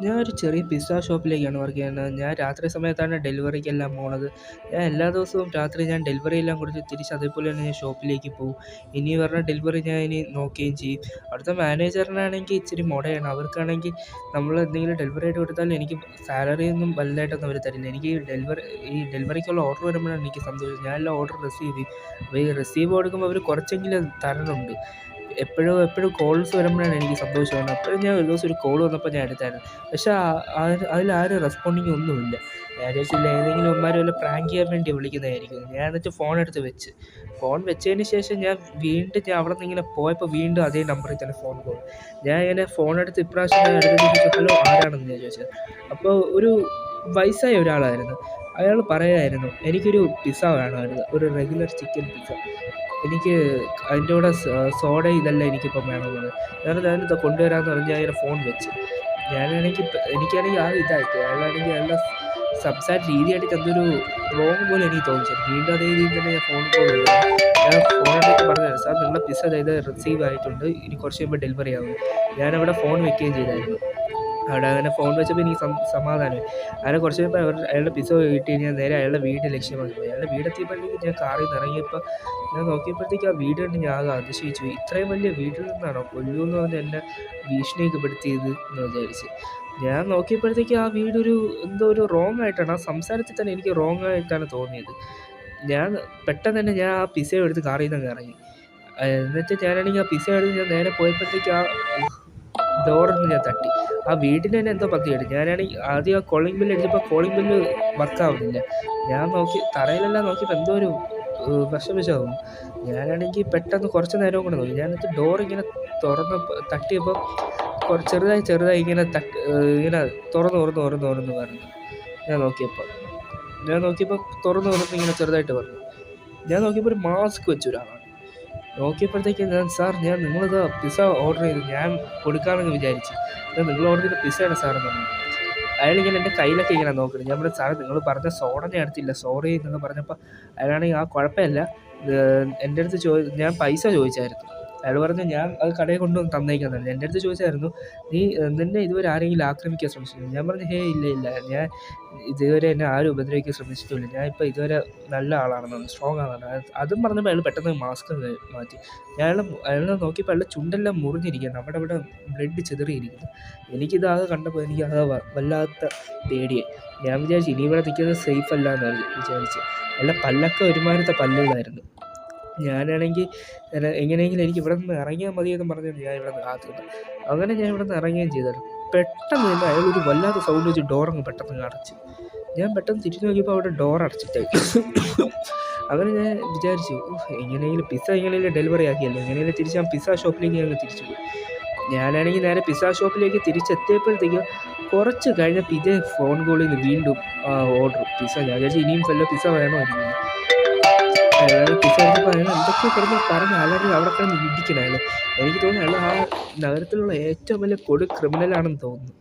ഞാനൊരു ചെറിയ pizza ഷോപ്പിലേക്കാണ് work ചെയ്യുന്നത്. ഞാൻ രാത്രി സമയത്താണ് ഡെലിവറിക്കെല്ലാം പോണത്. ഞാൻ എല്ലാ ദിവസവും രാത്രി ഞാൻ ഡെലിവറി എല്ലാം കൊടുത്ത് തിരിച്ച് അതേപോലെ തന്നെ ഞാൻ ഷോപ്പിലേക്ക് പോവും. ഇനി വരുന്ന ഡെലിവറി ഞാൻ ഇനി നോക്കുകയും ചെയ്യും. അവിടുത്തെ മാനേജറിനാണെങ്കിൽ ഇച്ചിരി മൊടയാണ്. അവർക്കാണെങ്കിൽ നമ്മൾ എന്തെങ്കിലും ഡെലിവറി ആയിട്ട് കൊടുത്താൽ എനിക്ക് സാലറിയൊന്നും വലുതായിട്ടൊന്നും അവർ തരില്ല. എനിക്ക് ഈ ഡെലിവറിക്കുള്ള ഓർഡർ വരുമ്പോഴാണ് എനിക്ക് സന്തോഷം. ഞാൻ എല്ലാം ഓർഡർ റിസീവ് ചെയ്യും. അപ്പോൾ ഈ റിസീവ് കൊടുക്കുമ്പോൾ അവർ കുറച്ചെങ്കിലും തരുന്നുണ്ട്. എപ്പോഴും കോൾസ് വരുമ്പോഴാണ് എനിക്ക് സന്തോഷമാകുന്നത്. അപ്പോഴും ഞാൻ ഒരു ദിവസം ഒരു കോൾ വന്നപ്പോൾ ഞാൻ എടുത്തായിരുന്നു. പക്ഷേ അതിലാരും റെസ്പോണ്ടിങ് ഒന്നുമില്ല. ഞാൻ വിചാരിച്ചില്ല ഏതെങ്കിലും ഇവന്മാർ വല്ല പ്രാങ്ക് ചെയ്യാൻ വേണ്ടി വിളിക്കുന്നതായിരിക്കും. ഞാൻ എന്നിട്ട് ഫോൺ എടുത്ത് വെച്ച്. ഫോൺ വെച്ചതിന് ശേഷം ഞാൻ അവിടെ നിന്ന് ഇങ്ങനെ പോയപ്പോൾ വീണ്ടും അതേ നമ്പറിൽ തന്നെ ഫോൺ കോൾ. ഞാൻ ഇങ്ങനെ ഫോൺ എടുത്ത് ഇപ്രാവശ്യം ഞാൻ എടുത്തതിന് ശേഷം ഹലോ ആരാണെന്ന് ഞാൻ ചോദിച്ചത്. അപ്പോൾ ഒരു വയസ്സായ ഒരാളായിരുന്നു. അയാൾ പറയുമായിരുന്നു എനിക്കൊരു പിസ്സ വേണമായിരുന്നു, ഒരു റെഗുലർ ചിക്കൻ പിസ്സ. എനിക്ക് അതിൻ്റെ കൂടെ സോഡ ഇതെല്ലാം എനിക്കിപ്പം വേണമെന്നത്. ഞാനത് കൊണ്ടുവരാമെന്ന് പറഞ്ഞ് ഞാൻ ഫോൺ വെച്ച്. എനിക്കാണെങ്കിൽ ഇതായിട്ട് അയാളാണെങ്കിൽ അയാളുടെ സംസാര രീതിയായിട്ട് എന്തൊരു റോങ് പോലെ എനിക്ക് തോന്നിച്ചു. വീണ്ടും അതേ രീതിയിൽ തന്നെ ഞാൻ ഫോൺ കോൾ ചെയ്തു. ഞാൻ ഫോണിലേക്ക് പറഞ്ഞു സാർ നിങ്ങളുടെ പിസ്സ അതായത് റിസീവ് ആയിട്ടുണ്ട്, ഇനി കുറച്ച് കഴിയുമ്പോൾ ഡെലിവറി ആവും. ഞാനവിടെ ഫോൺ വെക്കുകയും ചെയ്തായിരുന്നു. അവിടെ അങ്ങനെ ഫോൺ വെച്ചപ്പോൾ എനിക്ക് സമാധാനമായി. അങ്ങനെ കുറച്ച് കഴിയുമ്പോൾ അയാളുടെ പിസ്സ കിട്ടി കഴിഞ്ഞാൽ നേരെ അയാളുടെ വീട് ലക്ഷ്യമാക്കി പോയി. അയാളുടെ വീടെത്തിയപ്പോഴത്തേക്ക് ഞാൻ കാറിൽ നിന്ന് ഇറങ്ങിയപ്പോൾ ഞാൻ നോക്കിയപ്പോഴത്തേക്ക് ആ വീട് കണ്ട് ഞാൻ ആകെ അതിശയിച്ചു പോയി. ഇത്രയും വലിയ വീട്ടിൽ നിന്നാണോ കൊല്ലുമെന്ന് പറഞ്ഞ് എന്നെ ഭീഷണിയൊക്കെപ്പെടുത്തിയത് എന്ന് വിചാരിച്ച്. ഞാൻ നോക്കിയപ്പോഴത്തേക്ക് ആ വീടൊരു എന്തോ ഒരു റോങ് ആയിട്ടാണ്, ആ സംസാരത്തിൽ തന്നെ എനിക്ക് റോങ് ആയിട്ടാണ് തോന്നിയത്. ഞാൻ പെട്ടെന്ന് തന്നെ ഞാൻ ആ പിസ്സ എടുത്ത് കാറിൽ നിന്ന് ഇറങ്ങി. എന്നിട്ട് ഞാനാണെങ്കിൽ ആ പിസ്സ എടുത്ത് ഞാൻ നേരെ പോയപ്പോഴത്തേക്ക് ആ ഡോറൊന്ന് ഞാൻ തട്ടി. ആ വീടിന് തന്നെ എന്തോ പറ്റിയിട്ട് ഞാനാണെങ്കിൽ ആദ്യം ആ കോളിംഗ് ബെല്ല് അടിച്ചപ്പോൾ കോളിംഗ് ബെല്ല് വർക്കാവുന്നില്ല. ഞാൻ തറയിലെല്ലാം നോക്കിയപ്പോൾ എന്തോ ഒരു വിഷമിച്ചാവും. ഞാനാണെങ്കിൽ പെട്ടെന്ന് കുറച്ച് നേരവും കൂടെ നോക്കി. ഞാൻ എന്നിട്ട് ഡോറിങ്ങനെ തട്ടിയപ്പോൾ ചെറുതായി ഇങ്ങനെ ഇങ്ങനെ തുറന്ന് പറഞ്ഞു. ഞാൻ നോക്കിയപ്പോൾ തുറന്ന് ഇങ്ങനെ ചെറുതായിട്ട് പറഞ്ഞു. ഞാൻ നോക്കിയപ്പോൾ ഒരു മാസ്ക് വെച്ച ഒരാളാണ്. നോക്കിയപ്പോഴത്തേക്ക് ഞാൻ നിങ്ങളിത് പിസ്സ ഓർഡർ ചെയ്തു, ഞാൻ കൊടുക്കാമെന്ന് വിചാരിച്ചു. നിങ്ങൾ ഓർഡർ ചെയ്ത പിസ്സയാണ് സാറെന്ന് പറഞ്ഞു. അയാളിങ്ങനെ എൻ്റെ കയ്യിലൊക്കെ ഇങ്ങനെ നോക്കണം. ഞാൻ പറഞ്ഞു സാറേ നിങ്ങൾ പറഞ്ഞ സോഡ ഞാൻ എടുത്തില്ല, സോറി എന്നൊക്കെ പറഞ്ഞപ്പോൾ അയാളാണെങ്കിൽ കുഴപ്പമില്ല എൻ്റെ അടുത്ത് ഞാൻ പൈസ ചോദിച്ചായിരുന്നു. അയാൾ പറഞ്ഞു ഞാൻ അത് കടയിൽ കൊണ്ടുവന്ന് തന്നേക്കാൻ തന്നെ. എൻ്റെ അടുത്ത് ചോദിച്ചായിരുന്നു നിന്നെ ഇതുവരെ ആരെങ്കിലും ആക്രമിക്കാൻ ശ്രമിച്ചിട്ടുണ്ടോ? ഞാൻ പറഞ്ഞു ഇല്ല ഞാൻ ഇതുവരെ എന്നെ ആരും ഉപദ്രവിക്കാൻ ശ്രമിച്ചിട്ടില്ല, ഞാൻ ഇപ്പോൾ ഇതുവരെ നല്ല ആളാണെന്ന് സ്ട്രോങ് ആണെന്നാണ്. അതും പറഞ്ഞപ്പോൾ അയാൾ പെട്ടെന്ന് മാസ്ക് മാറ്റി. അയാളെ നോക്കിയപ്പോൾ അയാളുടെ ചുണ്ടെല്ലാം മുറിഞ്ഞിരിക്കുകയാണ്, അവിടെ ബ്ലഡ് ചിതറിയിരിക്കുന്നു. എനിക്കിതാകെ കണ്ടപ്പോൾ എനിക്കത് വല്ലാത്ത പേടിയായി. ഞാൻ വിചാരിച്ചു ഇനി ഇവിടെ നിൽക്കുന്നത് സേഫ് അല്ല എന്ന് വിചാരിച്ച്. അയാളുടെ പല്ലൊക്കെ ഒരുമാതിരത്തെ പല്ലുകളായിരുന്നു. ഞാനാണെങ്കിൽ എങ്ങനെയെങ്കിലും എനിക്ക് ഇവിടെ നിന്ന് ഇറങ്ങിയാൽ മതിയെന്ന് പറഞ്ഞാൽ ഞാൻ ഇവിടെ നിന്ന് കാത്തുനിന്നു. അങ്ങനെ ഞാൻ ഇവിടെ നിന്ന് ഇറങ്ങുകയും ചെയ്തായിരുന്നു. പെട്ടെന്ന് തന്നെ അയാളൊരു വല്ലാത്ത സൗണ്ട് വെച്ച് ഡോറങ്ങ് പെട്ടെന്ന് അടച്ചു. ഞാൻ പെട്ടെന്ന് തിരിഞ്ഞു നോക്കിയപ്പോൾ അവിടെ ഡോർ അടച്ചിട്ടായി. അങ്ങനെ ഞാൻ വിചാരിച്ചു എങ്ങനെയെങ്കിലും പിസ്സ ഡെലിവറി ആക്കിയല്ലോ, എങ്ങനെയെങ്കിലും തിരിച്ച് ഞാൻ പിസ്സ ഷോപ്പിലേക്ക് ഞങ്ങൾ തിരിച്ചു പോയി. ഞാനാണെങ്കിൽ നേരെ പിസ്സ ഷോപ്പിലേക്ക് തിരിച്ചെത്തിയപ്പോഴത്തേക്കും കുറച്ച് കഴിഞ്ഞപ്പോൾ ഇതേ ഫോൺ കോളിൽ നിന്ന് വീണ്ടും ഓർഡർ പിസ്സ. ഞാൻ വിചാരിച്ചു ഇനിയും വല്ല പിസ്സ വേണമായിരിക്കും. അയാൾ പിസ്സ എടുത്തപ്പോൾ അയാൾ എന്തൊക്കെ പറഞ്ഞ് അലറി അവിടെ കിടന്ന് ഇടിക്കണം. എനിക്ക് തോന്നുന്നു അയാൾ ആ നഗരത്തിലുള്ള ഏറ്റവും വലിയ ക്രിമിനലാണെന്ന് തോന്നുന്നു.